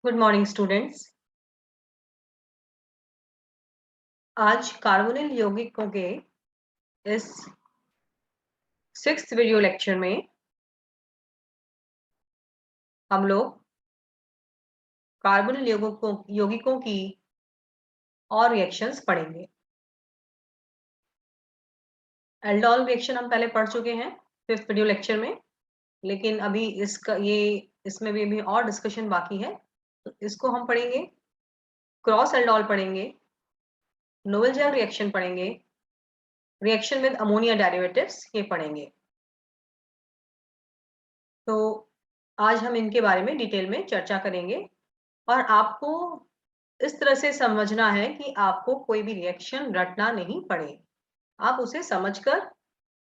Good morning students. आज carbonyl यौगिकों के इस 6th वीडियो लेक्चर में हम लोग कार्बोनिल यौगिकों की और रिएक्शंस पढ़ेंगे। एल्डोल रिएक्शन हम पहले पढ़ चुके हैं 5th वीडियो लेक्चर में, लेकिन अभी इसमें भी अभी और डिस्कशन बाकी है, तो इसको हम पढ़ेंगे। क्रॉस एल्डोल पढ़ेंगे, नोबल जैग रिएक्शन पढ़ेंगे, रिएक्शन विद अमोनिया डेरिवेटिव्स ये पढ़ेंगे। तो आज हम इनके बारे में डिटेल में चर्चा करेंगे और आपको इस तरह से समझना है कि आपको कोई भी रिएक्शन रटना नहीं पड़े, आप उसे समझकर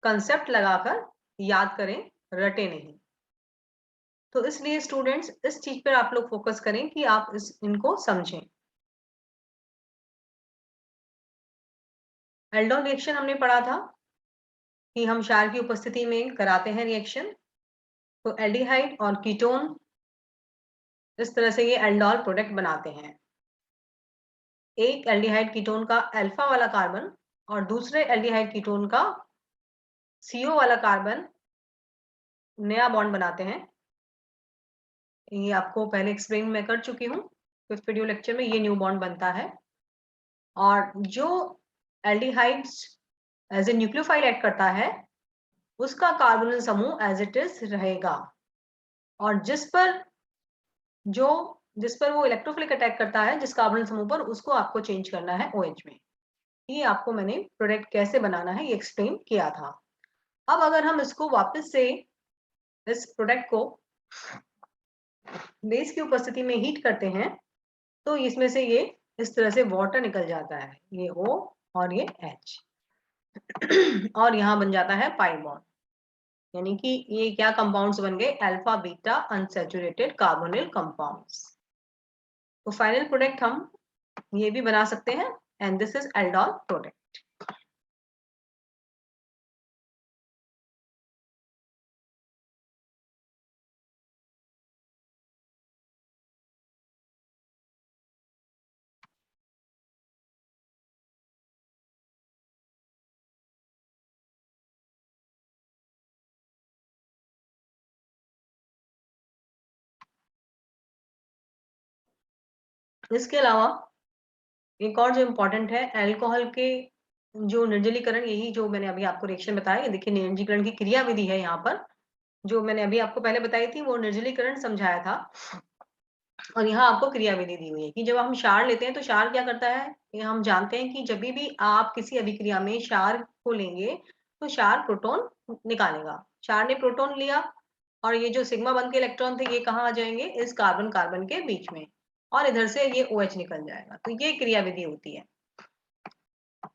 कंसेप्ट लगाकर याद करें, रटे नहीं। तो इसलिए स्टूडेंट्स इस चीज पर आप लोग फोकस करें कि आप इनको समझें। एल्डोल रिएक्शन हमने पढ़ा था कि हम क्षार की उपस्थिति में कराते हैं रिएक्शन। तो एल्डिहाइड और कीटोन इस तरह से ये एल्डोल प्रोडक्ट बनाते हैं। एक एल्डिहाइड कीटोन का अल्फा वाला कार्बन और दूसरे एल्डिहाइड कीटोन का CO वाला कार्बन नया बॉन्ड बनाते हैं। ये आपको पहले एक्सप्लेन मैं कर चुकी हूँ 5th वीडियो लेक्चर में। ये न्यू बॉन्ड बनता है और जो aldehydes as a nucleophile act करता है उसका कार्बोनिल समूह एज इट इज रहेगा, और जिस पर वो इलेक्ट्रोफिलिक अटैक करता है जिस कार्बोनिल समूह पर, उसको आपको चेंज करना है OH में। ये आपको मैंने प्रोडक्ट कैसे बनाना है ये एक्सप्लेन किया था। अब अगर हम इसको वापस से इस प्रोडक्ट को बेस की उपस्थिति में हीट करते हैं तो इसमें से ये इस तरह से वाटर निकल जाता है, ये O और ये H और यहाँ बन जाता है पाई बॉन्ड, यानी कि ये क्या कंपाउंड्स बन गए, alpha beta unsaturated carbonyl compounds. तो फाइनल प्रोडक्ट हम ये भी बना सकते हैं and this is aldol product. इसके अलावा एक और जो इम्पोर्टेंट है, अल्कोहल के जो निर्जलीकरण, यही जो मैंने अभी आपको रिएक्शन बताया, ये देखिए निर्जलीकरण की क्रिया विधि है। यहाँ पर जो मैंने अभी आपको पहले बताई थी वो निर्जलीकरण समझाया था, और यहाँ आपको क्रिया विधि दी हुई है कि जब हम क्षार लेते हैं तो क्षार क्या करता है, ये हम जानते हैं कि जब भी आप किसी अभिक्रिया में क्षार को लेंगे तो क्षार प्रोटॉन निकालेगा। क्षार ने प्रोटॉन लिया और ये जो सिग्मा बंध के इलेक्ट्रॉन थे ये कहाँ आ जाएंगे, इस कार्बन कार्बन के बीच में, और इधर से ये OH निकल जाएगा। तो ये क्रिया विधि होती है।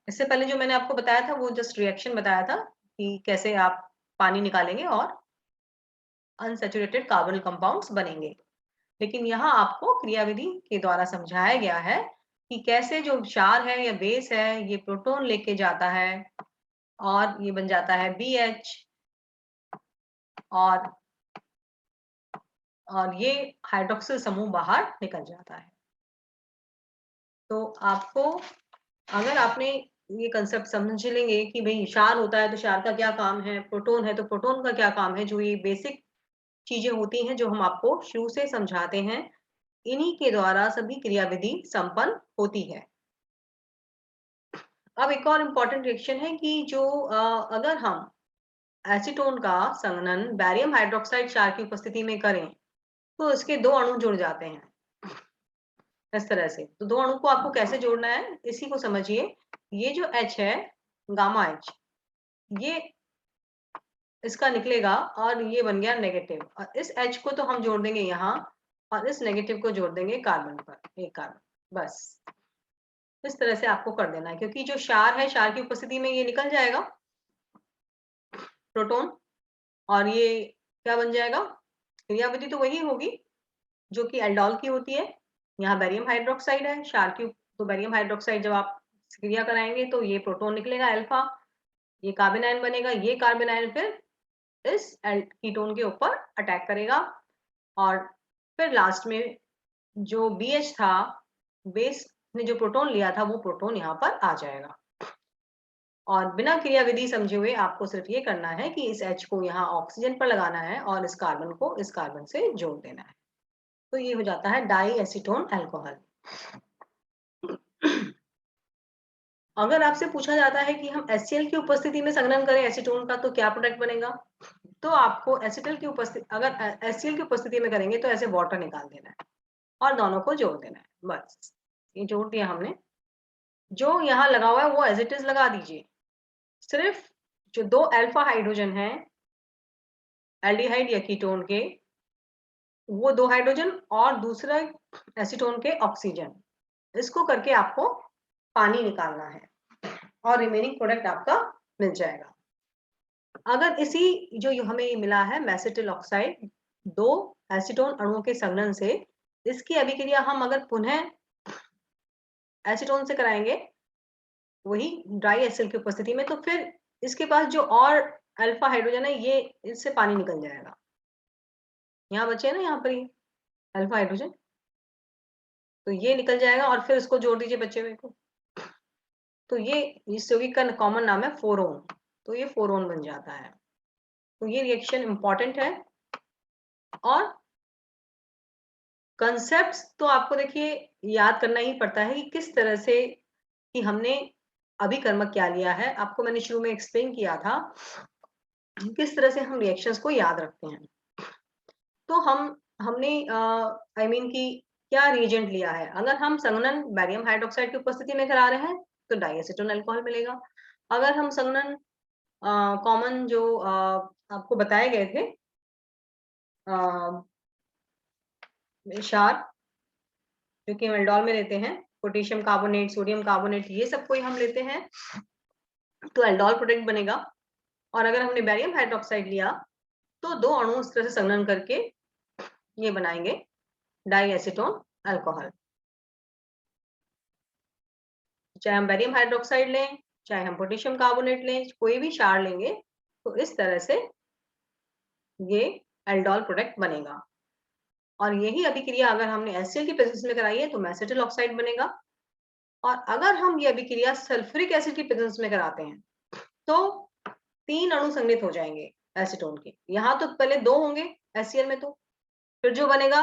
इससे पहले जो मैंने आपको बताया था वो जस्ट रिएक्शन बताया था कि कैसे आप पानी निकालेंगे और अनसैचुरेटेड कार्बोनिल कंपाउंड्स बनेंगे, लेकिन यहाँ आपको क्रियाविधि के द्वारा समझाया गया है कि कैसे जो क्षार है या बेस है ये प्रोटॉन लेके जाता है और ये बन जाता है BH, और ये हाइड्रोक्सिल समूह बाहर निकल जाता है। तो आपको, अगर आपने ये कंसेप्ट समझ लेंगे कि भाई क्षार होता है तो क्षार का क्या काम है, प्रोटॉन है तो प्रोटॉन का क्या काम है, जो ये बेसिक चीजें होती हैं जो हम आपको शुरू से समझाते हैं, इन्हीं के द्वारा सभी क्रियाविधि संपन्न होती है। अब एक और इम्पॉर्टेंट रिएक्शन है कि जो अगर हम एसीटोन का संघनन बैरियम हाइड्रोक्साइड क्षार की उपस्थिति में करें तो इसके दो अणु जुड़ जाते हैं इस तरह से। तो दो अणु को आपको कैसे जोड़ना है इसी को समझिए। ये जो H है, गामा H, ये इसका निकलेगा और ये बन गया नेगेटिव, और इस H को तो हम जोड़ देंगे यहाँ और इस नेगेटिव को जोड़ देंगे कार्बन पर, एक कार्बन, बस इस तरह से आपको कर देना है। क्योंकि जो क्षार है, क्षार की उपस्थिति में ये निकल जाएगा प्रोटॉन, और ये क्या बन जाएगा, क्रियाविधि तो वही होगी जो कि एल्डोल की होती है। यहाँ बेरियम हाइड्रोक्साइड है क्षार की, तो बेरियम हाइड्रोक्साइड जब आप क्रिया कराएंगे तो ये प्रोटॉन निकलेगा अल्फा, ये कार्बन आयन बनेगा, ये कार्बन आयन फिर इस कीटोन के ऊपर अटैक करेगा और फिर लास्ट में जो BH था, बेस ने जो प्रोटॉन लिया था, वो प्रोटॉन यहाँ पर आ जाएगा। और बिना क्रियाविधि समझे हुए आपको सिर्फ ये करना है कि इस H को यहाँ ऑक्सीजन पर लगाना है और इस कार्बन को इस कार्बन से जोड़ देना है। तो ये हो जाता है डाई एसीटोन अल्कोहल। अगर आपसे पूछा जाता है कि हम HCl की उपस्थिति में संघनन करें एसीटोन का तो क्या प्रोडक्ट बनेगा, तो आपको एसिटल की उपस्थिति, अगर HCl की उपस्थिति में करेंगे तो ऐसे वाटर निकाल देना है और दोनों को जोड़ देना है। बस ये जोड़ दिया हमने। जो यहाँ लगा हुआ है वो एज इट इज लगा दीजिए। सिर्फ जो दो अल्फा हाइड्रोजन है एल्डिहाइड या कीटोन के, वो दो हाइड्रोजन और दूसरा एसीटोन के ऑक्सीजन, इसको करके आपको पानी निकालना है और रिमेनिंग प्रोडक्ट आपका मिल जाएगा। अगर इसी जो हमें मिला है मेसेटिल ऑक्साइड, दो एसीटोन अणुओं के संघनन से, इसकी अभिक्रिया हम अगर पुनः एसीटोन से कराएंगे वही ड्राई एसिड की उपस्थिति में, तो फिर इसके पास जो और अल्फा हाइड्रोजन है, ये इससे पानी निकल जाएगा। यहाँ बचे ना, यहाँ पर ही अल्फा हाइड्रोजन, तो ये निकल जाएगा और फिर इसको जोड़ दीजिए बच्चे हुए को। तो ये इस यौगिक का कॉमन नाम है फोरोन, तो ये फोरोन बन जाता है। तो ये रिएक्शन इंपॉर्टेंट है। और कंसेप्ट्स तो आपको देखिए याद करना ही पड़ता है कि किस तरह से कि हमने अभिकर्मक क्या लिया है। आपको मैंने शुरू में एक्सप्लेन किया था किस तरह से हम रिएक्शंस को याद रखते हैं। तो हमने आई मीन कि क्या रिएजेंट लिया है। अगर हम संघनन बैरियम हाइड्रोक्साइड की उपस्थिति में करा रहे हैं तो डाइएसीटोन अल्कोहल मिलेगा। अगर हम संघनन कॉमन जो आपको बताए गए थे क्षार जो कि हम एल्डोल में लेते हैं, पोटेशियम कार्बोनेट, सोडियम कार्बोनेट, ये सब कोई हम लेते हैं तो एल्डोल प्रोडक्ट बनेगा। और अगर हमने बैरियम हाइड्रोक्साइड लिया तो दो अणु इस तरह से संघनन करके ये बनाएंगे डाइएसीटोन अल्कोहल। चाहे हम बैरियम हाइड्रोक्साइड लें, चाहे हम पोटेशियम कार्बोनेट लें, कोई भी क्षार लेंगे तो इस तरह से ये एल्डोल प्रोडक्ट बनेगा। और यही अभिक्रिया अगर हमने HCl की प्रेजेंस में कराई है तो मेसेटिल ऑक्साइड बनेगा। और अगर हम ये अभिक्रिया सल्फ्यूरिक एसिड की प्रेजेंस में कराते हैं तो 3 अणु संगठित हो जाएंगे एसीटोन के। यहाँ तो पहले 2 होंगे HCl में, तो फिर जो बनेगा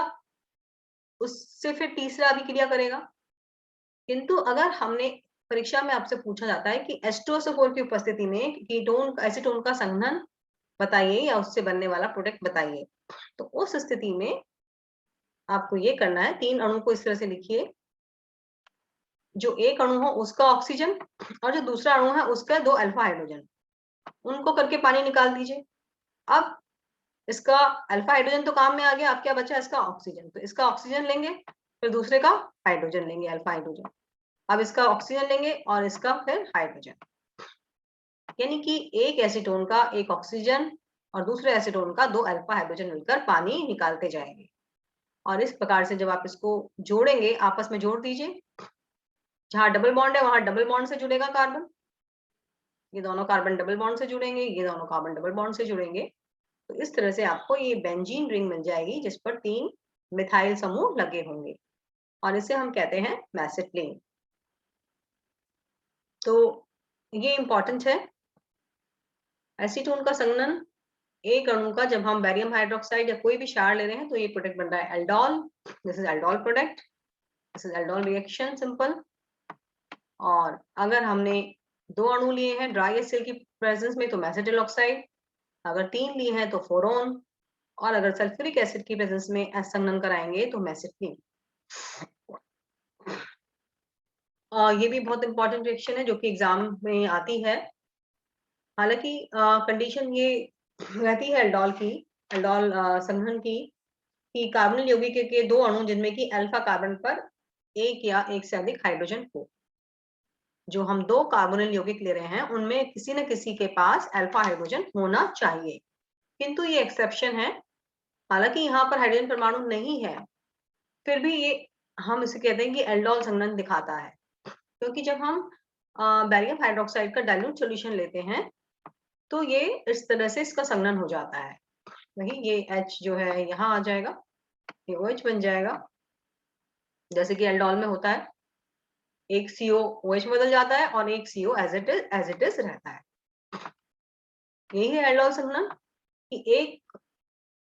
उससे फिर तीसरा अभिक्रिया करेगा। किंतु अगर हमने परीक्षा में आपसे पूछा जाता है कि H2SO4 की उपस्थिति में कीटोन एसीटोन का संघनन बताइए या उससे बनने वाला प्रोडक्ट बताइए, तो उस स्थिति में आपको ये करना है, 3 अणु को इस तरह से लिखिए। जो एक अणु हो उसका ऑक्सीजन और जो दूसरा अणु है उसका 2 अल्फा हाइड्रोजन, उनको करके पानी निकाल दीजिए। अब इसका अल्फा हाइड्रोजन तो काम में आ गया, अब क्या बचा इसका ऑक्सीजन, तो इसका ऑक्सीजन लेंगे, फिर दूसरे का हाइड्रोजन लेंगे अल्फा हाइड्रोजन, अब इसका ऑक्सीजन लेंगे और इसका फिर हाइड्रोजन। यानी कि एक एसीटोन का एक ऑक्सीजन और दूसरे एसीटोन का 2 अल्फा हाइड्रोजन मिलकर पानी निकालते जाएंगे। और इस प्रकार से जब आप इसको जोड़ेंगे, आपस में जोड़ दीजिए, जहां डबल बॉन्ड है वहां डबल बॉन्ड से जुड़ेगा कार्बन, ये दोनों कार्बन डबल बॉन्ड से जुड़ेंगे, ये दोनों कार्बन डबल बॉन्ड से जुड़ेंगे। तो इस तरह से आपको ये बेंजीन रिंग मिल जाएगी जिस पर 3 मिथाइल समूह लगे होंगे और इसे हम कहते हैं मैसेटलिन। तो ये इंपॉर्टेंट है। एसीटोन का संघनन एक अणु का, जब हम बैरियम हाइड्रोक्साइड या कोई भी क्षार ले रहे हैं तो ये प्रोडक्ट बन रहा है aldol. This is aldol product, this is aldol reaction simple. और अगर हमने 2 अणु लिए हैं ड्राई एसिड की प्रेजेंस में तो मेसेटिल ऑक्साइड, अगर 3 लिए हैं तो फोरोन, और अगर सल्फ्यूरिक एसिड की प्रेजेंस में संघनन कराएंगे तो मेसेटिन। ये भी बहुत इंपॉर्टेंट रिएक्शन है जो कि एग्जाम में आती है। हालांकि कंडीशन ये रहती है एल्डोल की, एल्डोल संघनन की, कि कार्बोनिल यौगिक के 2 अणु जिनमें कि अल्फा कार्बन पर एक या एक से अधिक हाइड्रोजन हो। जो हम 2 कार्बोनिल यौगिक ले रहे हैं उनमें किसी न किसी के पास अल्फा हाइड्रोजन होना चाहिए, किंतु ये एक्सेप्शन है। हालांकि यहाँ पर हाइड्रोजन परमाणु नहीं है, फिर भी ये हम इसे कहते हैं कि एल्डोल संघनन दिखाता है। क्योंकि जब हम बैरियम हाइड्रोक्साइड का डाइल्यूट सॉल्यूशन लेते हैं तो ये इस तरह से इसका संघनन हो जाता है। वही ये H जो है यहाँ आ जाएगा, ये OH बन जाएगा, जैसे कि एल्डोल में होता है, एक CO OH में बदल जाता है और एक CO एज इट इज रहता है। यही है एल्डोल संघनन, कि एक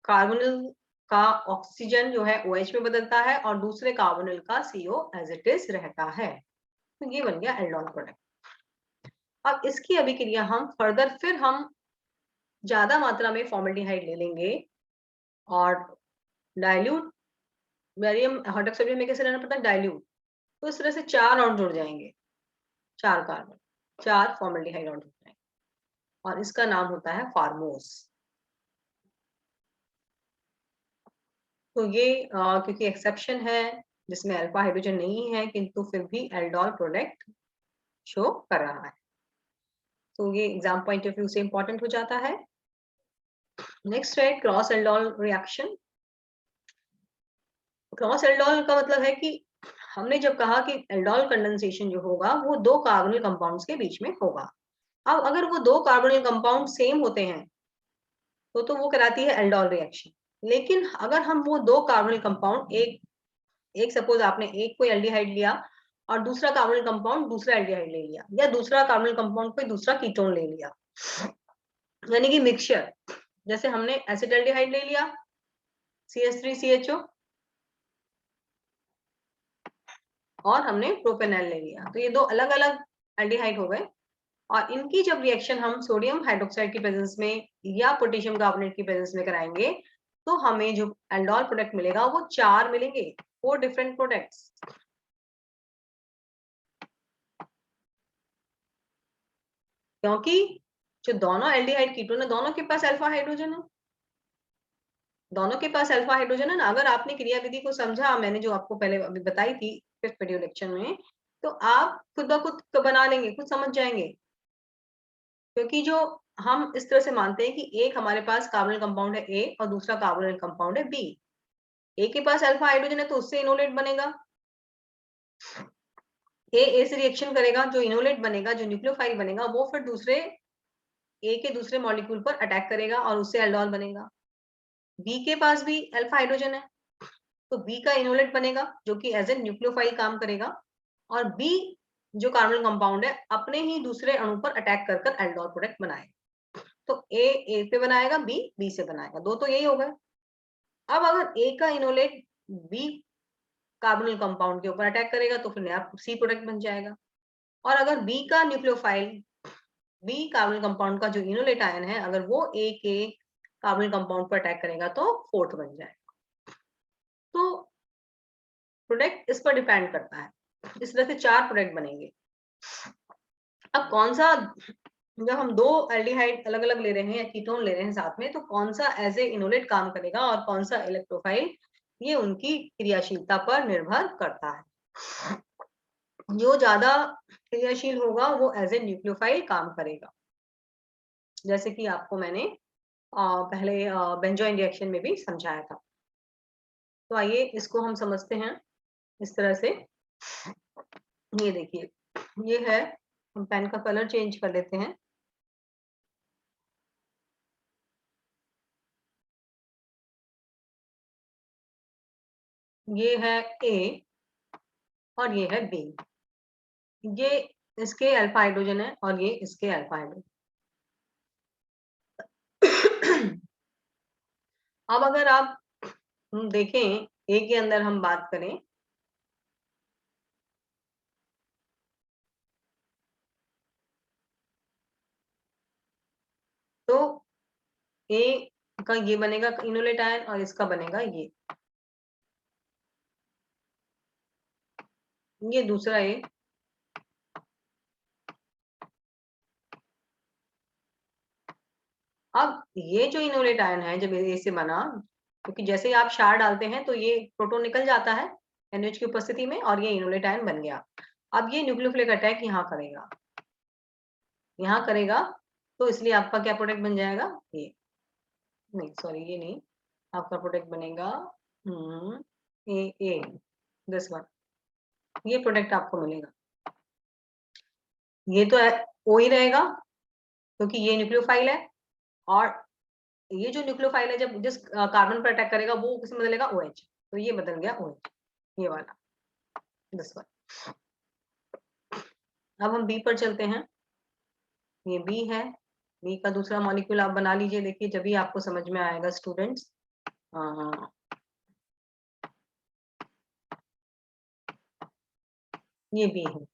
कार्बोनिल का ऑक्सीजन जो है OH में बदलता है और दूसरे कार्बोनिल का CO एज इट इज रहता है। तो ये बन गया एल्डोल प्रोडक्ट। अब इसकी अभिक्रिया हम फर्दर फिर हम ज्यादा मात्रा में फॉर्मल्डिहाइड ले लेंगे और डाइल्यूट बेरियम हाइड्रोक्साइड में कैसे रहना पड़ता है, डाइल्यूट। तो इस तरह से 4 और जुड़ जाएंगे, 4 कार्बन, 4 फॉर्मल्डिहाइड और जुड़ जाएंगे और इसका नाम होता है फार्मोस। तो ये क्योंकि एक्सेप्शन है जिसमें अल्फा हाइड्रोजन नहीं है किंतु फिर भी एल्डोल प्रोडक्ट शो कर रहा है, तो ये एग्जाम पॉइंट ऑफ व्यू से इंपॉर्टेंट हो जाता है। नेक्स्ट है cross aldol reaction. Cross aldol का मतलब है कि हमने जब कहा कि एल्डोल कंडेंसेशन जो होगा वो 2 कार्बोनिल कंपाउंड्स के बीच में होगा। अब अगर वो 2 कार्बोनिल कंपाउंड सेम होते हैं तो वो कहलाती है एल्डोल रिएक्शन। लेकिन अगर हम वो 2 कार्बोनिल कंपाउंड एक सपोज आपने एक कोई एल्डिहाइड लिया और दूसरा कार्बोनिल कंपाउंड दूसरा एल्डिहाइड ले लिया, या दूसरा कार्बोनिल कंपाउंड कोई दूसरा कीटोन ले लिया, यानी कि मिक्सचर, जैसे हमने एसिटाल्डिहाइड ले लिया CH3CHO और हमने प्रोपेनॉल ले लिया, तो ये 2 अलग अलग एल्डिहाइड हो गए और इनकी जब रिएक्शन हम सोडियम हाइड्रोक्साइड की प्रेजेंस में या पोटेशियम कार्बोनेट की प्रेजेंस में कराएंगे तो हमें जो एल्डोल प्रोडक्ट मिलेगा वो 4 मिलेंगे, 4 डिफरेंट प्रोडक्ट्स। क्योंकि जो दोनों एल्डिहाइड कीटोन है दोनों के पास अल्फा हाइड्रोजन है, दोनों के पास अल्फा हाइड्रोजन है ना। अगर आपने क्रियाविधि को समझा, मैंने जो आपको पहले अभी बताई थी 5th वीडियो लेक्चर में, तो आप खुद ब खुद बना लेंगे, खुद समझ जाएंगे। क्योंकि जो हम इस तरह से मानते हैं कि एक हमारे पास कार्बोनिल कंपाउंड है A और दूसरा कार्बोनिल कंपाउंड है B। A के पास अल्फा हाइड्रोजन है तो उससे इनोलेट बनेगा, A से रिएक्शन करेगा, जो इनोलेट बनेगा, जो न्यूक्लियोफाइल बनेगा वो फिर दूसरे A के दूसरे मॉलिक्यूल पर अटैक करेगा और उससे एल्डोल बनेगा। B के पास भी अल्फा हाइड्रोजन है तो B का इनोलेट बनेगा जो कि एज ए न्यूक्लियोफाइल काम करेगा और B जो कार्बोनिल कंपाउंड है अपने ही दूसरे अणु पर अटैक कर कर एल्डोल प्रोडक्ट बनाएगा। तो A पे बनाएगा, B से बनाएगा, 2 तो यही हो गए। अब अगर A का इनोलेट B कार्बोनिल कंपाउंड के ऊपर अटैक करेगा तो फिर नया C प्रोडक्ट बन जाएगा। और अगर B का न्यूक्लियोफाइल B कार्बोनिल कंपाउंड का जो इनोलेट आयन है अगर वो A के कार्बोनिल कंपाउंड पर अटैक करेगा तो 4th बन जाएगा। तो प्रोडक्ट इस पर डिपेंड करता है, इस तरह से 4 प्रोडक्ट बनेंगे। अब कौन सा, जब हम 2 एल्डिहाइड अलग अलग ले रहे हैं या कीटोन ले रहे हैं साथ में, तो कौन सा एज ए इनोलेट काम करेगा और कौन सा इलेक्ट्रोफाइल, ये उनकी क्रियाशीलता पर निर्भर करता है। जो ज्यादा क्रियाशील होगा वो एज ए न्यूक्लियोफाइल काम करेगा, जैसे कि आपको मैंने पहले बेंजोइन रिएक्शन में भी समझाया था। तो आइए इसको हम समझते हैं इस तरह से। ये देखिए, ये है, हम पेन का कलर चेंज कर लेते हैं। ये है A और ये है B। ये इसके अल्फा हाइड्रोजन है और ये इसके अल्फा हाइड्रोजन। अब अगर आप देखें A के अंदर हम बात करें तो A का ये बनेगा इनोलेट आयन और इसका बनेगा ये दूसरा A। अब ये जो इनोलेट आयन है जब A से बना, क्योंकि जैसे ही आप क्षार डालते हैं तो ये प्रोटॉन निकल जाता है NH की उपस्थिति में और ये इनोलेट आयन बन गया। अब ये न्यूक्लियोफिलिक अटैक यहाँ करेगा तो इसलिए आपका क्या प्रोडक्ट बन जाएगा, ये नहीं, सॉरी ये नहीं, आपका प्रोडक्ट बनेगा ए दिस वन, ये प्रोडक्ट आपको मिलेगा। ये तो ओ ही रहेगा क्योंकि ये न्यूक्लियोफाइल है और ये जो न्यूक्लियोफाइल है जब जिस कार्बन पर अटैक करेगा वो किसमें बदलेगा, OH। तो ये बदल गया OH, ये वाला, दिस वन। अब हम बी पर चलते हैं। ये बी है, बी का दूसरा मॉलिक्यूल आप बना लीजिए, देखिए जब भी आपको समझ में आएगा स्टूडेंट्स। ये बी है,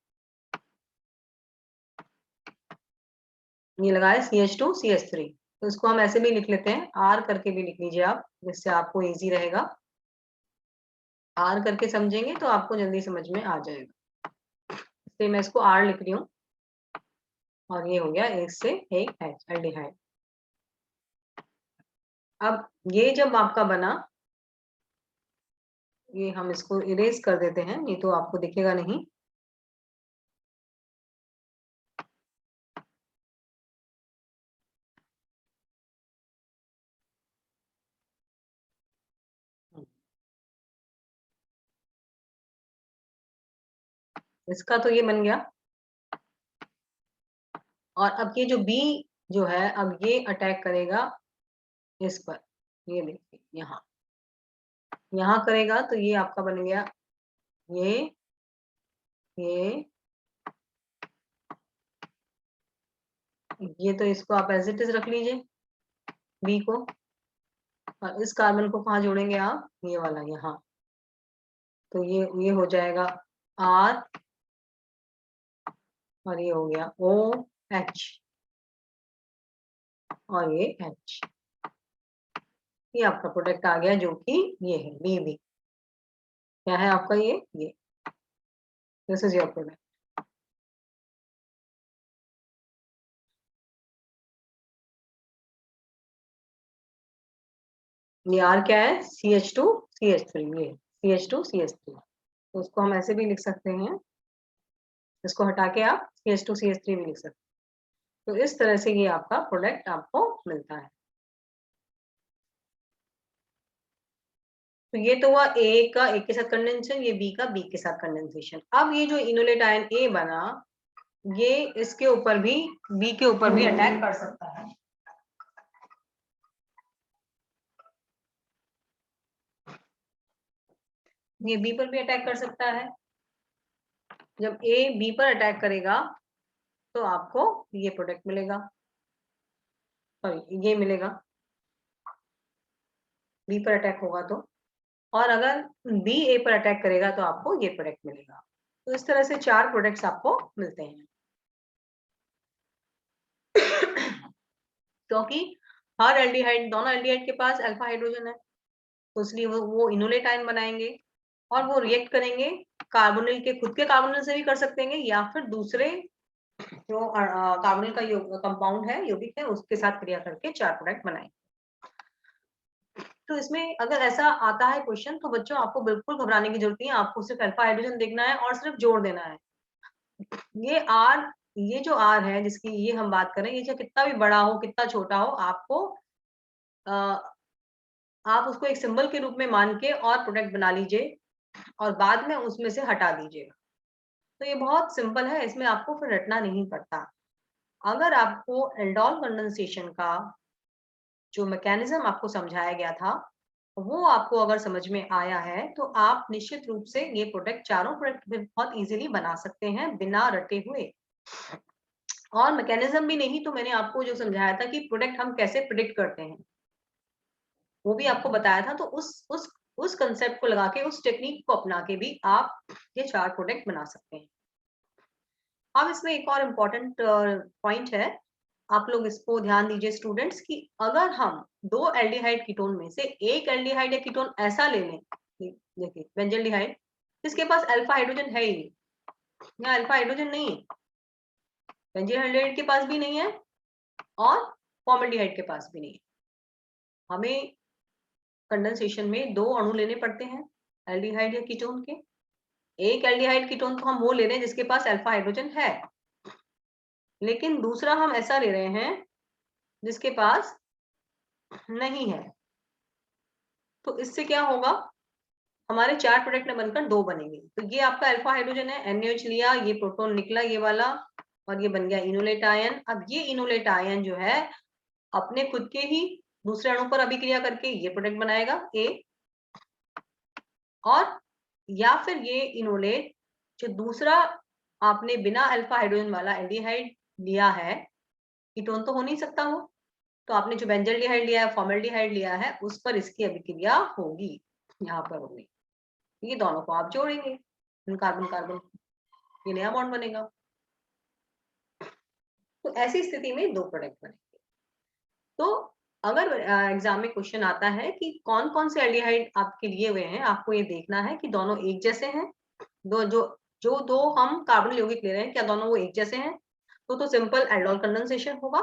ये लगा है CH2CH3। तो इसको हम ऐसे भी लिख लेते हैं, R करके भी लिख लीजिए आप, जिससे आपको इजी रहेगा। R करके समझेंगे तो आपको जल्दी समझ में आ जाएगा, इसलिए मैं इसको R लिख रही हूँ। और ये हो गया एक से एक H, एल्डिहाइड। अब ये जब आपका बना, ये हम इसको इरेज कर देते हैं, ये तो आपको दिखेगा नहीं। इसका तो ये बन गया। और अब ये जो बी जो है, अब ये अटैक करेगा इस पर, ये देखिए यहाँ करेगा, तो ये आपका बन गया ये ये तो इसको आप एज इट इज रख लीजिए बी को। और इस कार्बन को कहाँ जोड़ेंगे आप, ये वाला यहाँ। तो ये हो जाएगा R, और ये हो गया OH, और ये H। ये आपका प्रोडक्ट आ गया, जो कि ये है बी। क्या है आपका ये दिस इज योर प्रोडक्ट। ये R क्या है, CH2CH3, ये CH2CH3। तो उसको हम ऐसे भी लिख सकते हैं, इसको हटा के आप CH2CH3 भी लिख सकते हैं। तो इस तरह से ये आपका प्रोडक्ट आपको मिलता है। तो ये तो हुआ ए का ए के साथ कंडेंसेशन, ये बी का बी के साथ कंडेंसेशन। अब ये जो इनोलेट आयन ए बना, ये इसके ऊपर भी, बी के ऊपर भी अटैक कर सकता है। ये बी पर भी अटैक कर सकता है। जब ए बी पर अटैक करेगा तो आपको ये प्रोडक्ट मिलेगा, सॉरी ये मिलेगा, बी पर अटैक होगा तो। और अगर बी ए पर अटैक करेगा तो आपको ये प्रोडक्ट मिलेगा। तो इस तरह से 4 प्रोडक्ट्स आपको मिलते हैं। क्योंकि हर एल्डिहाइड, दोनों एल्डिहाइड के पास अल्फा हाइड्रोजन है, तो इसलिए वो इनोलेट आयन बनाएंगे और वो रिएक्ट करेंगे। कार्बोनिल के खुद के कार्बोनिल से भी कर सकते हैं, या फिर दूसरे जो कार्बोनिल का कंपाउंड है, यौगिक है, उसके साथ क्रिया करके 4 प्रोडक्ट बनाएंगे। तो इसमें अगर ऐसा आता है क्वेश्चन, तो बच्चों आपको बिल्कुल घबराने की जरूरत नहीं है, आपको सिर्फ अल्फा हाइड्रोजन देखना है और सिर्फ जोड़ देना है। ये आर, ये जो आर है जिसकी ये हम बात करें, ये चाहे कितना भी बड़ा हो कितना छोटा हो, आपको आप उसको एक सिंबल के रूप में मान के और प्रोडक्ट बना लीजिए और बाद में उसमें से हटा दीजिएगा। तो ये बहुत सिंपल है, इसमें आपको फिर रटना नहीं पड़ता। अगर आपको एल्डोल कंडेंसेशन का जो मैकेनिज्म आपको समझाया गया था, वो आपको अगर समझ में आया है, तो आप निश्चित रूप से ये प्रोडक्ट, चारों प्रोडक्ट बहुत इजीली बना सकते हैं बिना रटे हुए। और मैकेनिज्म भी नहीं तो मैंने आपको जो समझाया था कि प्रोडक्ट हम कैसे प्रिडिक्ट करते हैं, वो भी आपको बताया था। तो उस कंसेप्ट को लगा के, उस टेक्निक को अपना के भी आप ये 4 प्रोडक्ट बना सकते हैं। अब इसमें एक और इम्पोर्टेंट पॉइंट है, आप लोग इसको ध्यान दीजिए स्टूडेंट्स, कि अगर हम 2 एल्डिहाइड कीटोन में से एक एल्डिहाइड या कीटोन ऐसा ले लें, देखिए बेंजल्डिहाइड, जिसके पास अल्फा हाइड्रोजन है ही नहीं, यहाँ अल्फा हाइड्रोजन नहीं है, बेंजल्डिहाइड के पास भी नहीं है और फॉर्मल्डिहाइड के पास भी नहीं है। हमें कंडेंसेशन में 2 अणु लेने पड़ते हैं एल्डिहाइड या कीटोन के। एक एल्डिहाइड कीटोन तो हम वो ले रहे हैं जिसके पास अल्फा हाइड्रोजन है, लेकिन दूसरा हम ऐसा ले रहे हैं जिसके पास नहीं है। तो इससे क्या होगा, हमारे 4 प्रोडक्ट न बनकर 2 बनेंगे। तो ये आपका अल्फा हाइड्रोजन है, NaOH लिया, ये प्रोटॉन निकला ये वाला, और ये बन गया इनोलेट आयन। अब ये इनोलेट आयन जो है अपने खुद के ही दूसरे अणु पर अभिक्रिया करके ये प्रोडक्ट बनाएगा ए, और या फिर ये इनोलेट जो दूसरा आपने बिना अल्फा हाइड्रोजन वाला एल्डिहाइड लिया है, कीटोन तो हो नहीं सकता वो, तो आपने जो बेंजल्डिहाइड लिया है, फॉर्मल्डिहाइड लिया है, उस पर इसकी अभिक्रिया होगी, यहाँ पर होगी। ये दोनों को आप जोड़ेंगे, कार्बन कार्बन, ये नया बॉन्ड बनेगा। तो ऐसी स्थिति में दो प्रोडक्ट बनेंगे। तो अगर एग्जाम में क्वेश्चन आता है कि कौन कौन से एल्डिहाइड आपके लिए हुए हैं, आपको ये देखना है कि दोनों एक जैसे हैं, दो जो दो हम कार्बन यौगिक ले रहे हैं क्या दोनों वो एक जैसे हैं, तो सिंपल एल्डोल कंडेंसेशन होगा।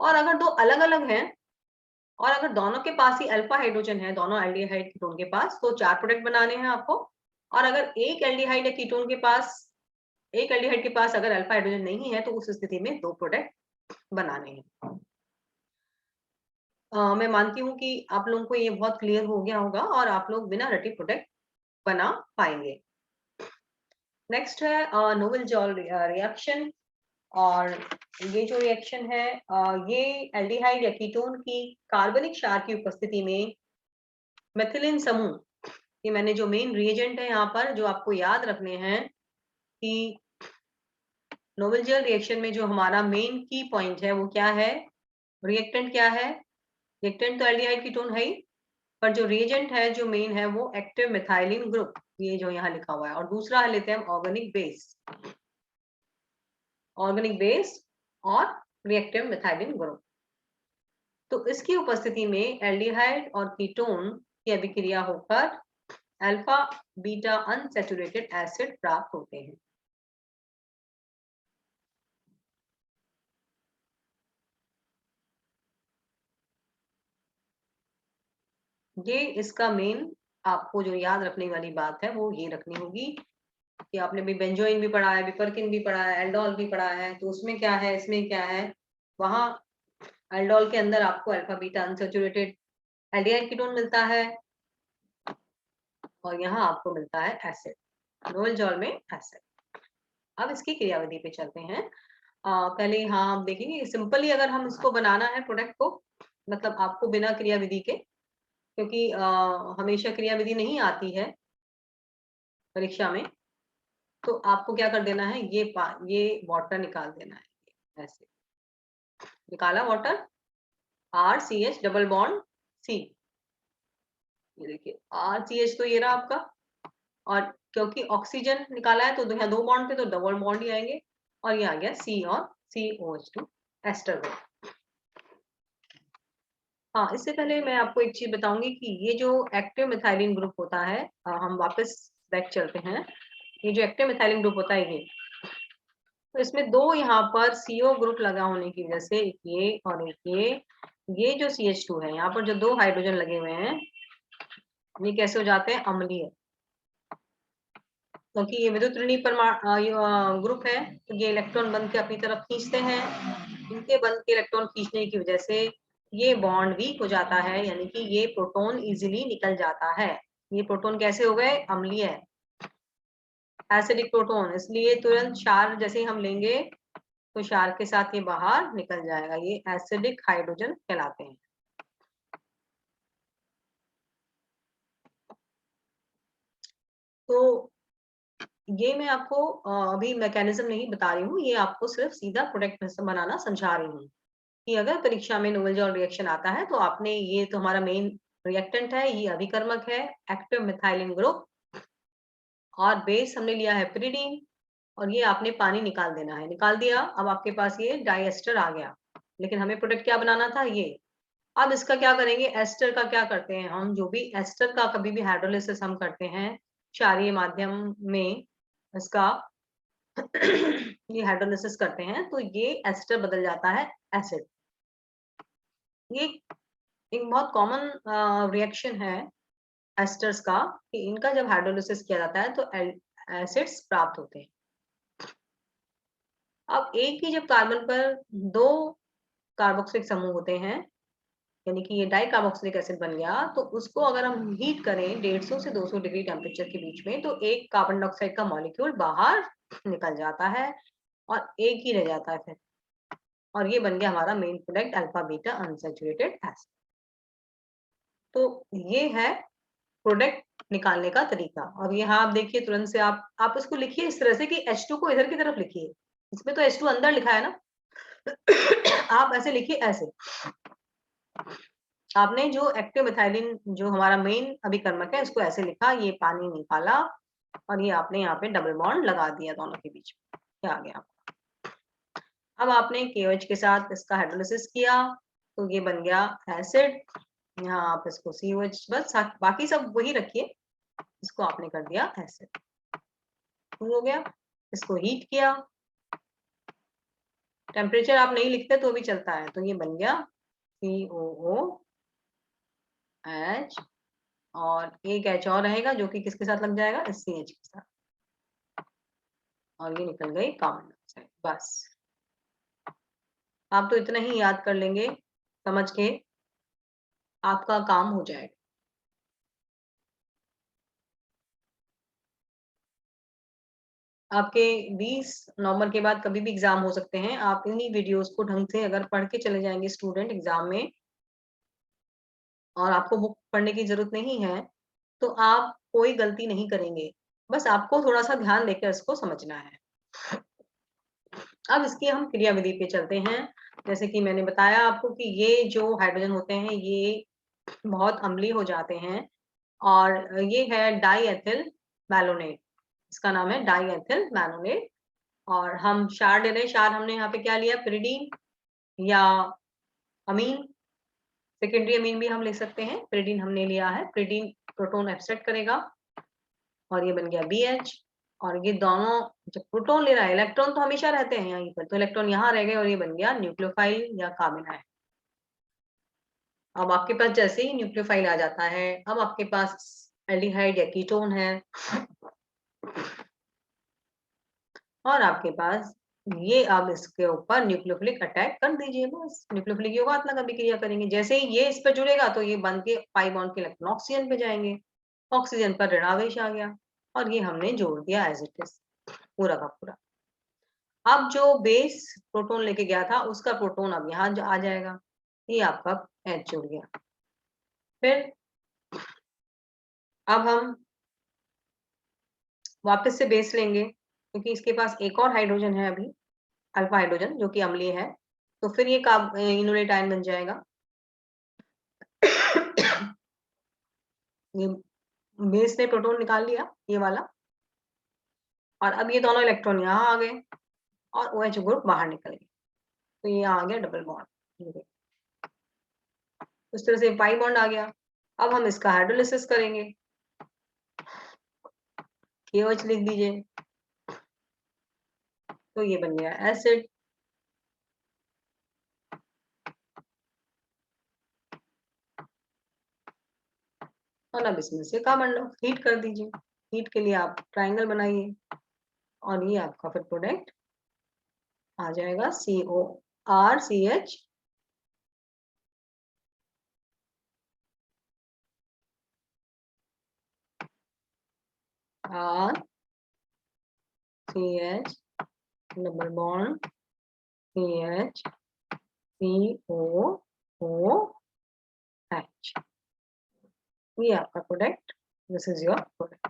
और अगर दो अलग अलग हैं और अगर दोनों के पास ही अल्फा हाइड्रोजन है, दोनों एल्डिहाइड कीटोन के पास, तो 4 प्रोडक्ट बनाने हैं आपको। और अगर एक एल्डिहाइड या कीटोन के पास, एक एल्डिहाइड के पास अगर अल्फा हाइड्रोजन नहीं है, तो उस स्थिति में 2 प्रोडक्ट बनाने हैं। मैं मानती हूँ कि आप लोगों को ये बहुत क्लियर हो गया होगा और आप लोग बिना रटे प्रोडक्ट बना पाएंगे। नेक्स्ट है नोबल-जॉल रिएक्शन। और ये जो रिएक्शन है ये एल्डिहाइड या कीटोन की कार्बनिक क्षार की उपस्थिति में मेथिलीन समूह, ये मैंने जो मेन रिएजेंट है यहाँ पर जो आपको याद रखने हैं कि नोबल-जॉल रिएक्शन में जो हमारा मेन की पॉइंट है वो क्या है, रिएक्टेंट क्या है, रिएक्टेंट तो एल्डिहाइड कीटोन है ही, पर जो रिएजेंट है जो मेन है वो एक्टिव मिथाइलिन ग्रुप, ये जो यहाँ लिखा हुआ है। और दूसरा लेते हैं ऑर्गेनिक बेस, ऑर्गेनिक बेस और रिएक्टिव मिथाइलिन ग्रुप। तो इसकी उपस्थिति में एल्डिहाइड और कीटोन की अभिक्रिया होकर अल्फा बीटा अनसैचुरेटेड एसिड प्राप्त होते हैं। ये इसका मेन आपको जो याद रखने वाली बात है वो ये रखनी होगी कि आपने भी बेंजोइन भी पढ़ा है, पिपरकिन भी पढ़ा है, एल्डोल भी पढ़ा है, तो उसमें क्या है, इसमें क्या है, वहां एल्डोल के अंदर आपको alpha beta unsaturated aldehyde ketone मिलता है और यहाँ आपको मिलता है एसिड, नोबल-जॉल में एसिड। अब इसकी क्रियाविधि पे चलते हैं। पहले यहाँ हम देखेंगे सिंपली अगर हम इसको बनाना है प्रोडक्ट को, मतलब आपको बिना क्रियाविधि के, क्योंकि हमेशा क्रियाविधि नहीं आती है परीक्षा में, तो आपको क्या कर देना है, ये वाटर निकाल देना है। ऐसे निकाला water, RCH double bond C, ये देखिए RCH तो ये रहा आपका, और क्योंकि ऑक्सीजन निकाला है तो यहाँ 2 बॉन्ड थे तो डबल बॉन्ड ही आएंगे, और ये आ गया C और COH2 एस्टर ग्रुप। हाँ, इससे पहले मैं आपको एक चीज बताऊंगी कि ये जो एक्टिव मिथाइलिन ग्रुप होता है, हम वापस बैक चलते हैं, ये जो एक्टिव मिथाइलिन ग्रुप होता है तो इसमें 2 यहाँ पर CO ग्रुप लगा होने की वजह से, एक ये और एक ये जो CH2 है, यहाँ पर जो 2 हाइड्रोजन लगे हुए हैं, ये कैसे हो जाते हैं, अम्लीय, क्योंकि ये विद्युत ऋणी ग्रुप है, तो ये इलेक्ट्रॉन बंध के अपनी तरफ खींचते हैं, इनके बंध के इलेक्ट्रॉन खींचने की वजह से ये बॉन्ड वीक हो जाता है, यानी कि ये प्रोटॉन इजीली निकल जाता है। ये प्रोटॉन कैसे हो गए, अम्लीय, एसिडिक प्रोटॉन, इसलिए तुरंत क्षार जैसे ही हम लेंगे तो क्षार के साथ ये बाहर निकल जाएगा, ये एसिडिक हाइड्रोजन कहलाते हैं। तो ये मैं आपको अभी मैकेनिज्म नहीं बता रही हूँ, ये आपको सिर्फ सीधा प्रोडक्ट बनाना समझा रही हूँ कि अगर परीक्षा में नोबल-जॉल रिएक्शन आता है तो आपने, ये तो हमारा मेन रिएक्टेंट है, ये अभिकर्मक है एक्टिव मिथाइलिन ग्रुप, और बेस हमने लिया है पिरिडीन, और ये आपने पानी निकाल देना है, निकाल दिया, अब आपके पास ये डाइएस्टर आ गया, लेकिन हमें प्रोडक्ट क्या बनाना था, ये। अब इसका क्या करेंगे, एस्टर का क्या करते हैं हम, जो भी एस्टर का कभी भी हाइड्रोलिसिस हम करते हैं क्षारीय माध्यम में, इसका ये हाइड्रोलिसिस करते हैं तो ये एस्टर बदल जाता है एसिड। ये एक बहुत कॉमन रिएक्शन है एस्टर्स का, कि इनका जब हाइड्रोलिसिस किया जाता है तो एसिड्स प्राप्त होते हैं। अब एक ही जब कार्बन पर 2 कार्बोक्सिलिक समूह होते हैं, यानी कि ये डाई कार्बोक्सिलिक एसिड बन गया, तो उसको अगर हम हीट करें 150 से 200 डिग्री टेम्परेचर के बीच में, तो एक कार्बन डाइऑक्साइड का मॉलिक्यूल बाहर निकल जाता है, और एक ही रह जाता है फिर, और ये बन गया हमारा main product alpha beta unsaturated acid. तो ये है प्रोडक्ट निकालने का तरीका। और यहाँ आप देखिए तुरंत से आप इसको लिखिए इस तरह से कि H2 को इधर की तरफ लिखिए, इसमें तो H2 अंदर लिखा है ना। आप ऐसे लिखिए, ऐसे आपने जो एक्टिव मिथाइलिन जो हमारा मेन अभिकर्मक है इसको ऐसे लिखा, ये पानी निकाला और ये आपने यहाँ पे डबल बॉन्ड लगा दिया दोनों के बीच में, क्या आ गया। अब आपने KOH के साथ इसका हाइड्रोलिसिस किया तो ये बन गया एसिड। यहाँ आप इसको COH बस बाकी सब वही रखिए, इसको आपने कर दिया एसिड, हो गया। इसको हीट किया, टेम्परेचर आप नहीं लिखते तो भी चलता है, तो ये बन गया COOH, और एक H और रहेगा जो कि किसके साथ लग जाएगा, SCH के साथ, और ये निकल गई कार्बन डाइऑक्साइड। बस आप तो इतना ही याद कर लेंगे, समझ के आपका काम हो जाएगा। आपके 20 नवंबर के बाद कभी भी एग्जाम हो सकते हैं। आप इन्हीं वीडियोस को ढंग से अगर पढ़ के चले जाएंगे स्टूडेंट एग्जाम में, और आपको बुक पढ़ने की जरूरत नहीं है, तो आप कोई गलती नहीं करेंगे। बस आपको थोड़ा सा ध्यान देकर इसको समझना है। अब इसकी हम क्रिया विधि पे चलते हैं। जैसे कि मैंने बताया आपको कि ये जो हाइड्रोजन होते हैं ये बहुत अम्लीय हो जाते हैं, और ये है डाई एथिल मैलोनेट, इसका नाम है डाई एथिल मैलोनेट। और हम क्षार ले रहे हैं, क्षार हमने यहाँ पे क्या लिया, पिरिडीन या अमीन, सेकेंडरी अमीन भी हम ले सकते हैं। पिरिडीन हमने लिया है, पिरिडीन प्रोटॉन एक्सेप्ट करेगा और ये बन गया BH। और ये दोनों जब प्रोटॉन ले रहा है, इलेक्ट्रॉन तो हमेशा रहते हैं यहीं पर, तो इलेक्ट्रॉन यहाँ रह गए और ये बन गया न्यूक्लियोफाइल या कार्बोनाइल। अब आपके पास जैसे ही न्यूक्लियोफाइल आ जाता है, अब आपके पास एल्डिहाइड या कीटोन है, और आपके पास ये, अब इसके ऊपर न्यूक्लियोफिलिक अटैक कर दीजिए, बस न्यूक्लियोफिलिक योगात्मक अभिक्रिया करेंगे। जैसे ही ये इस पर जुड़ेगा तो ये बन के पाई बॉन्ड के इलेक्ट्रॉन ऑक्सीजन पे जाएंगे, ऑक्सीजन पर ऋणावेश आ गया और ये हमने जोड़ दिया एज इट इज पूरा का पूरा। अब जो बेस प्रोटॉन लेके गया था उसका प्रोटॉन अब यहाँ आ जाएगा, ये आपका H जुड़ गया। फिर अब हम वापस से बेस लेंगे, क्योंकि इसके पास एक और हाइड्रोजन है अभी, अल्फा हाइड्रोजन जो कि अम्लीय है, तो फिर ये इनोलेट आयन बन जाएगा। ये बेस ने प्रोटॉन निकाल लिया ये वाला, और अब ये दोनों इलेक्ट्रॉन यहाँ आ गए और OH ग्रुप बाहर निकल गए, तो ये आ गया डबल बॉन्ड, उस तरह से पाई बॉन्ड आ गया। अब हम इसका हाइड्रोलिसिस करेंगे, KOH लिख दीजिए, तो ये बन गया एसिड। और अब इसमें से कार्बन हीट कर दीजिए, हीट के लिए आप ट्रायंगल बनाइए और ये आपका फिर प्रोडक्ट आ जाएगा CORCH, RCH double bond CH COOH, ये आपका product, this is your product.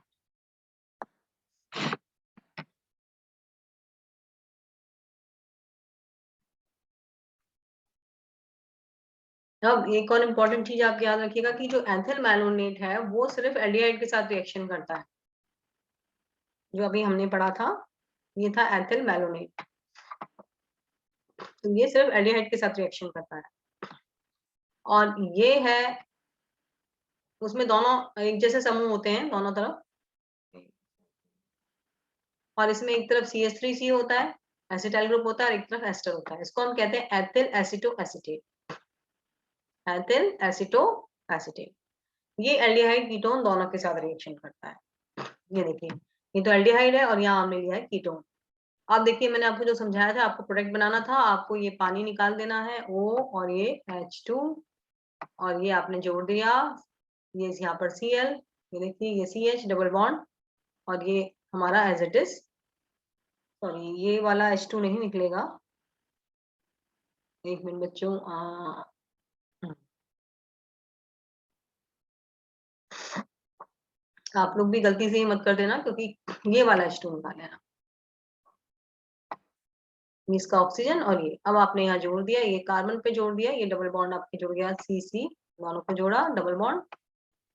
अब एक और इम्पोर्टेंट चीज आप याद रखिएगा कि जो एथिल मैलोनेट है वो सिर्फ एल्डिहाइड के साथ रिएक्शन करता है। जो अभी हमने पढ़ा था ये था एथिल मैलोनेट, तो ये सिर्फ एल्डिहाइड के साथ रिएक्शन करता है। और ये है, उसमें दोनों एक जैसे समूह होते हैं दोनों तरफ, और इसमें एक तरफ CH3C होता है, एसिटाइल ग्रुप होता है, और एक तरफ एस्टर होता है। इसको हम कहते हैं एथिल एसिटो एसिटेट, एथिल एसिटो एसिटेट। ये एल्डिहाइड कीटोन दोनों के साथ रिएक्शन करता है। ये देखिए, ये तो एल्डिहाइड है और यहाँ हमने लिया है कीटोन। अब देखिए मैंने आपको जो समझाया था, आपको प्रोडक्ट बनाना था, आपको ये पानी निकाल देना है O और ये H2, और ये आपने जोड़ दिया, ये यहाँ पर Cl, ये देखिए ये CH डबल बॉन्ड, और ये हमारा एज इट इज सॉरी ये वाला H2 नहीं निकलेगा। एक मिनट बच्चों, आप लोग भी गलती से ही मत कर देना, क्योंकि ये वाला H2 निकाल लेना, इसका ऑक्सीजन और ये अब आपने यहाँ जोड़ दिया, ये कार्बन पे जोड़ दिया, ये डबल बॉन्ड आपके जुड़ गया, CC दोनों को जोड़ा, डबल बॉन्ड,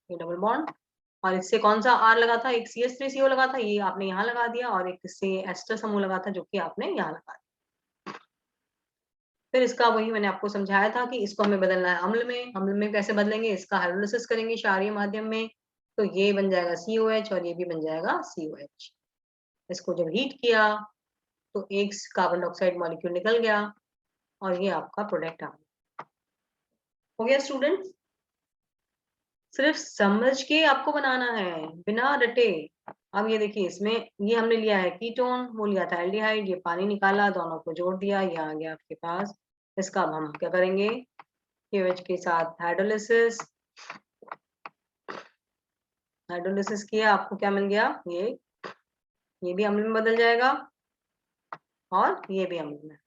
ये डबल बॉन्ड, और इससे कौन सा R लगा था, एक CH3CO लगा था, ये आपने यहाँ लगा दिया, और एक इससे एस्टर समूह लगा था जो कि आपने यहाँ लगा दिया। फिर इसका वही मैंने आपको समझाया था कि इसको हमें बदलना है अम्ल में। अम्ल में कैसे बदलेंगे, इसका हाइड्रोलिसिस करेंगे क्षारीय माध्यम में, तो ये बन जाएगा COH और ये भी बन जाएगा COH। इसको जब हीट किया तो एक कार्बन डाइऑक्साइड मॉलिक्यूल निकल गया और ये आपका प्रोडक्ट आ गया। हो गया स्टूडेंट्स? सिर्फ समझ के आपको बनाना है, बिना रटे। अब ये देखिए, इसमें ये हमने लिया है कीटोन, वो लिया था एल्डिहाइड, ये पानी निकाला, दोनों को जोड़ दिया, ये आ गया आपके पास। इसका अब हम क्या करेंगे, KOH के साथ हाइड्रोलिसिस, हाइड्रोलिसिस किया, आपको क्या मिल गया, ये भी अम्ल में बदल जाएगा और ये भी अम्ल में,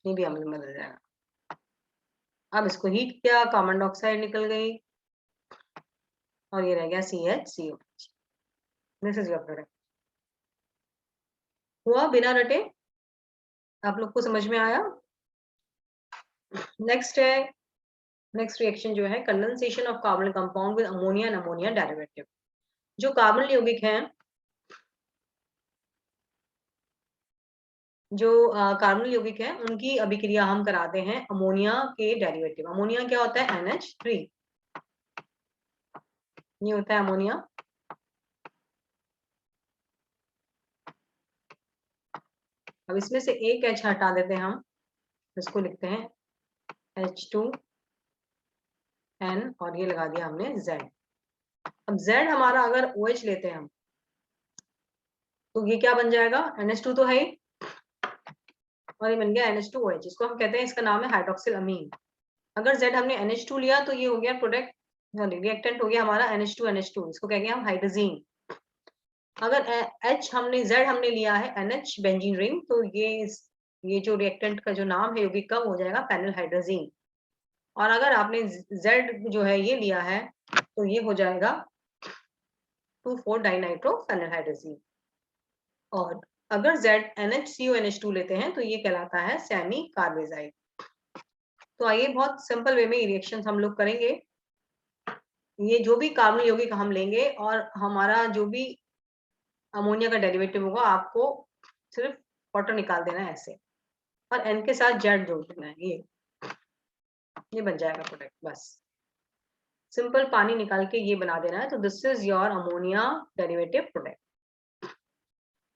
ये भी अम्ल में बदल जाएगा। अब इसको हीट किया, कार्बन डाइऑक्साइड निकल गई और ये रह गया CHCOH। This is your product. हुआ बिना रटे? आप लोग को समझ में आया? नेक्स्ट है, नेक्स्ट रिएक्शन जो है condensation of carbon compound with ammonia and ammonia derivative. जो कार्बन यौगिक हैं, जो कार्बन यौगिक हैं, उनकी अभिक्रिया हम कराते हैं अमोनिया के डेरिवेटिव। अमोनिया क्या होता है, NH3, ये होता है अमोनिया। अब इसमें से एक H हटा देते हैं हम, इसको लिखते हैं H2N और ये लगा दिया हमने Z। अब Z हमारा अगर OH लेते हैं हम, तो ये क्या बन जाएगा, NH2 तो है ही, और ये बन गया NH2OH। इसको हम कहते हैं, इसका नाम है हाइड्रोक्सिल अमीन। अगर Z हमने NH2 लिया तो ये हो गया प्रोडक्ट, रिएक्टेंट हो गया हमारा NH2NH2, इसको कहेंगे हम हाइड्रोजीन। अगर Z हमने लिया है NH बेंजीन रिंग, तो ये जो रिएक्टेंट का जो नाम है यौगिक का, हो जाएगा फेनिल हाइड्रोजीन। और अगर आपने Z जो है ये लिया है, तो ये हो जाएगा 2,4 डाइनाइट्रो फेनिल हाइड्रोजीन। और अगर Z NHCONH2 लेते हैं तो ये कहलाता है सेमी कार्बेजाइड। तो आइए बहुत सिंपल वे में रिएक्शंस हम लोग करेंगे। ये जो भी कार्बन यौगिक हम लेंगे और हमारा जो भी अमोनिया का डेरिवेटिव होगा, आपको सिर्फ वाटर निकाल देना है ऐसे, और N के साथ Z जोड़ देना है, ये बन जाएगा प्रोडक्ट। बस सिंपल पानी निकाल के ये बना देना है, तो this is your ammonia derivative product.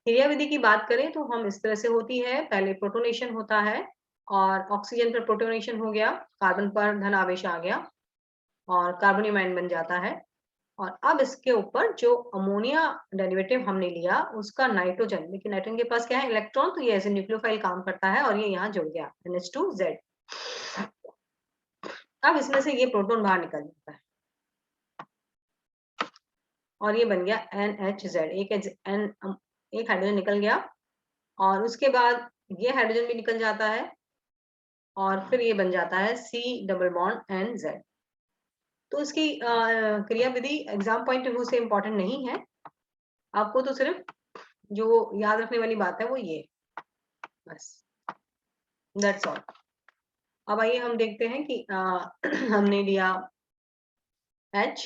क्रियाविधि की बात करें तो हम इस तरह से होती है, पहले प्रोटोनेशन होता है और ऑक्सीजन पर प्रोटोनेशन हो गया, कार्बन पर धन आवेश आ गया और कार्बोनियम आयन बन जाता है। और अब इसके ऊपर जो अमोनिया डेरिवेटिव हमने लिया, उसका नाइट्रोजन, लेकिन नाइट्रोजन के पास क्या है, इलेक्ट्रॉन, तो ये ऐसे न्यूक्लियोफाइल काम करता है और ये यहाँ जुड़ गया NH2Z। अब इसमें से ये प्रोटॉन बाहर निकल जाता है और ये बन गया NHZ, एक हाइड्रोजन निकल गया, और उसके बाद ये हाइड्रोजन भी निकल जाता है और फिर ये बन जाता है C डबल बॉन्ड NZ। तो इसकी क्रिया विधि एग्जाम पॉइंट ऑफ व्यू से इंपॉर्टेंट नहीं है, आपको तो सिर्फ जो याद रखने वाली बात है वो ये, बस दैट्स ऑल। अब आइए हम देखते हैं कि हमने लिया H,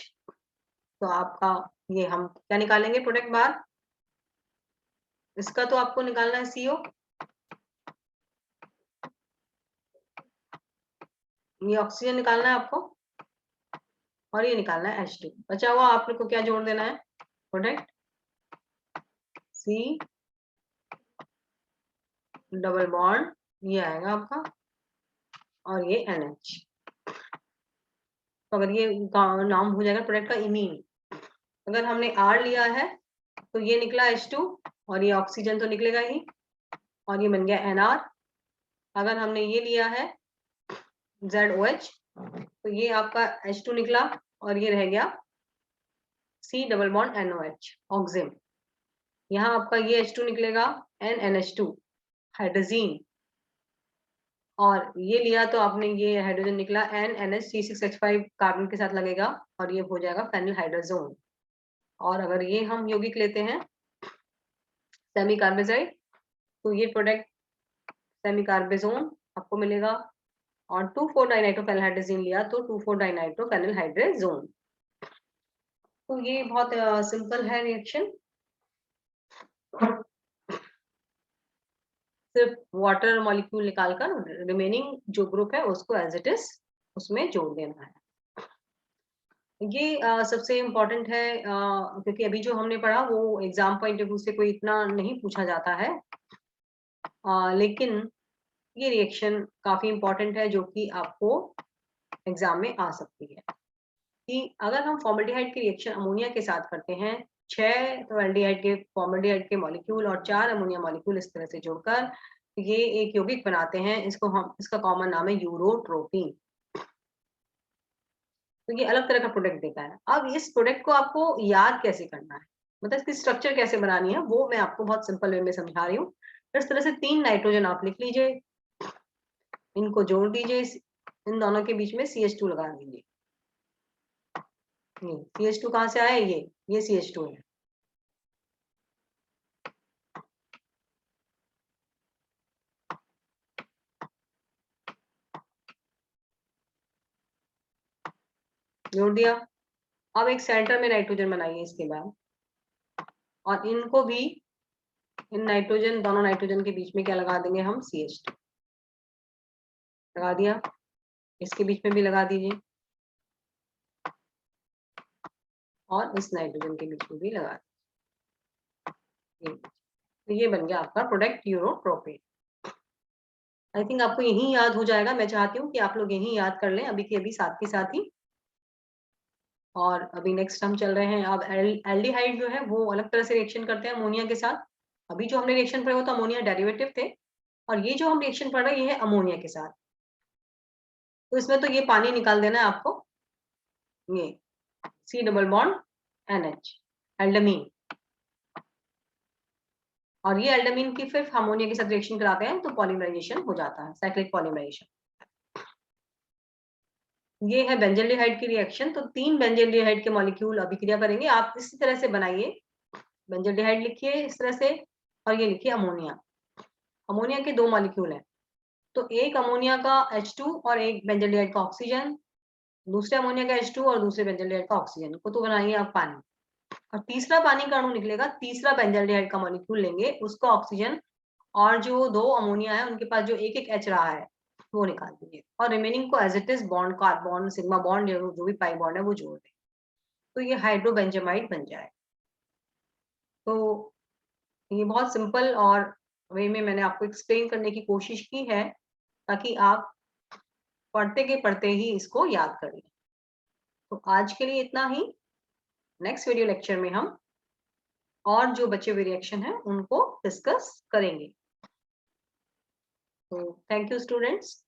तो आपका ये हम क्या निकालेंगे प्रोडक्ट बार, इसका तो आपको निकालना है CO, ये ऑक्सीजन निकालना है आपको, और ये निकालना है H2। बचा हुआ आप लोग को क्या जोड़ देना है, प्रोडक्ट C डबल बॉन्ड, ये आएगा आपका, और ये NH। तो अगर ये नाम हो जाएगा प्रोडक्ट का इमीन। अगर हमने R लिया है तो ये निकला H2 और ये ऑक्सीजन तो निकलेगा ही, और ये बन गया NR। अगर हमने ये लिया है ZOH, तो ये आपका H2 निकला और ये रह गया C डबल बॉन्ड NOH, ऑक्सिम। यहाँ आपका ये H2 निकलेगा NNH2 हाइड्रोजीन, और ये लिया तो आपने ये हाइड्रोजन निकला NNH3 6H5 कार्बन के साथ लगेगा और ये हो जाएगा फेनिल हाइड्रोजोन। और अगर ये हम यौगिक लेते हैं सेमी कार्बेजाइड, तो ये प्रोडक्ट सेमी कार्बेजोन आपको मिलेगा, और 2,4-डाइनाइट्रोफेनिल हाइड्रोजीन लिया तो 2,4-डाइनाइट्रोफेनिल हाइड्रोजोन। तो ये बहुत सिंपल है रिएक्शन, सिर्फ वाटर मॉलिक्यूल निकालकर रिमेनिंग जो ग्रुप है उसको एज इट इज उसमें जोड़ देना है। ये सबसे इम्पोर्टेंट है, क्योंकि अभी जो हमने पढ़ा वो एग्जाम पॉइंट ऑफ व्यू से कोई इतना नहीं पूछा जाता है, लेकिन ये रिएक्शन काफी इम्पोर्टेंट है जो कि आपको एग्जाम में आ सकती है। कि अगर हम फॉर्मल्डिहाइड की रिएक्शन अमोनिया के साथ करते हैं, 6 तो एल्डिहाइड के फॉर्मल्डिहाइड के मॉलिक्यूल और 4 अमोनिया मॉलिक्यूल इस तरह से जोड़कर ये एक यौगिक बनाते हैं, इसको हम इसका कॉमन नाम है यूरोट्रोपिन। तो ये अलग तरह का प्रोडक्ट देता है। अब इस प्रोडक्ट को आपको याद कैसे करना है, मतलब इसकी स्ट्रक्चर कैसे बनानी है, वो मैं आपको बहुत सिंपल वे में समझा रही हूँ। इस तरह से 3 नाइट्रोजन आप लिख लीजिए, इनको जोड़ दीजिए, इन दोनों के बीच में CH2 लगा दीजिए। CH2 कहाँ से आया, ये CH2 है। जोड़ दिया। अब एक सेंटर में नाइट्रोजन बनाइए इसके बाद, और इनको भी इन नाइट्रोजन, दोनों नाइट्रोजन के बीच में क्या लगा देंगे हम, CH2 लगा दिया, इसके बीच में भी लगा दीजिए, और इस नाइट्रोजन के बीच में भी लगा दीजिए। तो ये बन गया आपका प्रोडक्ट यूरोट्रोपिन। आई थिंक आपको यही याद हो जाएगा, मैं चाहती हूँ कि आप लोग यही याद कर लें अभी के अभी साथ के साथ ही। और अभी नेक्स्ट हम चल रहे हैं, अब एल्डिहाइड जो है वो अलग तरह से रिएक्शन करते हैं अमोनिया के साथ। अभी जो हमने रिएक्शन पढ़ा वो तो अमोनिया डेरिवेटिव थे, और ये जो हम रिएक्शन पढ़ रहे हैं ये है अमोनिया के साथ। तो इसमें तो ये पानी निकाल देना है आपको, ये C डबल बॉन्ड NH एल्डमीन, और ये एल्डमीन की फिर अमोनिया के साथ रिएक्शन कराते हैं तो पॉलीमराइजेशन हो जाता है, साइक्लिक पॉलीमराइजेशन। ये है बेंजल्डिहाइड की रिएक्शन, तो 3 बेंजल्डिहाइड के मॉलिक्यूल अभिक्रिया करेंगे। आप इसी तरह से बनाइए, बेंजल्डिहाइड लिखिए इस तरह से, और ये लिखिए अमोनिया। अमोनिया के 2 मॉलिक्यूल हैं, तो एक अमोनिया का H2 और एक बेंजल्डिहाइड का ऑक्सीजन, दूसरे अमोनिया का H2 और दूसरे बेंजल्डिहाइड का ऑक्सीजन को तो बनाइए आप पानी, और तीसरा पानी का अणु निकलेगा, तीसरा बेंजल्डिहाइड का मॉलिक्यूल लेंगे, उसका ऑक्सीजन, और जो 2 अमोनिया है उनके पास जो एक एक H रहा है वो निकाल दीजिए, और रिमेनिंग को as it is bond, carbon sigma bond जो भी पाई बॉन्ड है वो जोड़ दें, तो ये हाइड्रोबेंजामाइड बन जाए। तो ये बहुत सिंपल और वे में मैंने आपको एक्सप्लेन करने की कोशिश की है, ताकि आप पढ़ते के पढ़ते ही इसको याद कर लें। तो आज के लिए इतना ही, नेक्स्ट वीडियो लेक्चर में हम और जो बचे हुए रिएक्शन है उनको डिस्कस करेंगे। तो थैंक यू स्टूडेंट्स।